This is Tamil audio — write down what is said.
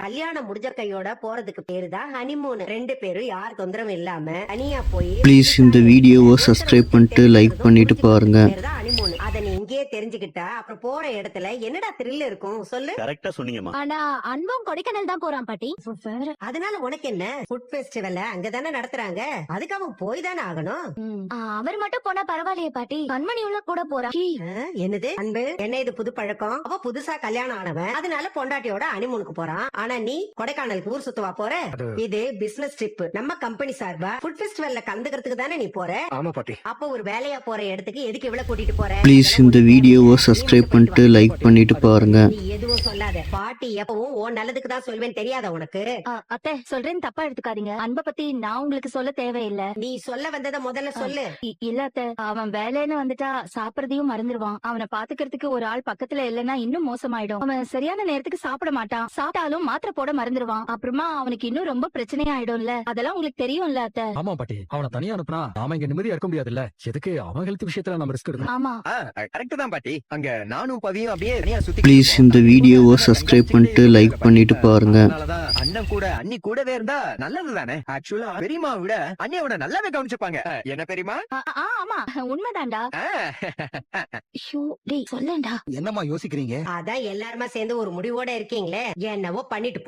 கல்யாணம் முடிஞ்ச கையோட போறதுக்கு பேருதான் ஹனிமூன். 2 பேரும் யார் தொந்தரவும் இல்லாம தனியா போய் ப்ளீஸ் இந்த வீடியோவை சப்ஸ்கிரைப் பண்ணிட்டு லைக் பண்ணிட்டு பாருங்க. ஹனிமூன். அத நீ இங்கேயே தெரிஞ்சுக்கிட்டா அப்புறம் போற இடத்துல என்னடா த்ரில் இருக்கும் சொல்லு. கரெக்டா சொன்னீங்கம்மா. ஆனா அன்பும் கொடைக்கானல் தான் போறான் பாட்டி. அதனால உனக்கு என்ன? ஃபுட் ஃபெஸ்டிவல்ல அங்கதானே நடத்துறாங்க, அதுக்கு அவன் போய் தானே ஆகணும். அவர் மட்டும் போனா பரவாயில்லையே பாட்டி, கண்மணி உள்ள கூட போறான். என்னது அன்பு, என்ன இது புது பழக்கம்? அவ புதுசா கல்யாணம் ஆனவன், அதனால பொண்டாட்டியோட ஹனிமூனுக்கு போறான். ஆனா நீ கொடைக்கானலுக்கு ஊர் சுத்துவா போற? இது பிசினஸ் ட்ரிப். நம்ம கம்பெனி சார்பா ஃபுட் ஃபெஸ்டிவல்ல கலந்துக்கிறதுக்கு தானே நீ போற. ஆமா பாட்டி. அப்ப ஒரு வேலையா போற இடத்துக்கு எதுக்கு இவ்வளவு கூட்டிட்டு போற? ப்ளீஸ் இந்த வீடியோவை சப்ஸ்கிரைப் பண்ணிட்டு லைக் பண்ணிட்டு பாருங்க. நீ எதுவும் சொல்லாத. பாட்டி எப்பவும் ஓ நல்லதுக்கு தான் சொல்வேன், தெரியாத உனக்கு? அத்தை சொல்றேன்னு தப்பா எடுத்துக்காதீங்க. அன்பை பத்தி நான் உங்களுக்கு சொல்ல தேவையில்லை. நீ சொல்ல வந்தத முதல்ல சொல்லு. இல்ல அத்தை, அவன் வேலைன்னு வந்துட்டா சாப்பிடறதையும் மறந்துடுவான். அவனை பாத்துக்கிறதுக்கு ஒரு ஆள் பக்கத்துல இல்லன்னா இன்னும் மோசமாயிடும். அவன் சரியான நேரத்துக்கு சாப்பிட மாட்டான். சாப்பிட்டாலும் மாத்திரை போட மறந்துடுவான். அப்புறமா அவனுக்கு இன்னும் ரொம்ப பிரச்சனையா ஆயிடும்ல. அதெல்லாம் உங்களுக்கு தெரியும்ல அத்தை. ஆமா பாட்டி, அவனை தனியா அனுப்புனா நாம இங்க நிம்மதியா இருக்க முடியாதுல்ல. எதுக்கு அவன் ஹெல்த் விஷயத்துல நம்ம ரிஸ்க் எடுக்கணும்? ஆமா கரெக்ட் தான் பாட்டி. அங்க நானும் பவியும் அப்படியே தனியா சுத்தி. ப்ளீஸ் இந்த வீடியோவை சப்ஸ்கிரைப் பண்ணிட்டு லைக் பண்ணிட்டு பாருங்க. அதனாலதான் அண்ணன் கூட அண்ணி கூடவே இருந்தா நல்லது தானே. ஆக்சுவலா பெரியம்மா விட அண்ணியோட நல்லாவே கவனிச்சுப்பாங்க. என்ன பெரியமா? ஆமா உண்மைதான்டா. சொல்லேன்டா. என்னம்மா யோசிக்கிறீங்க? அதான் எல்லாருமா சேர்ந்து ஒரு முடிவோட இருக்கீங்களே, என்னவோ பண்ணிட்டு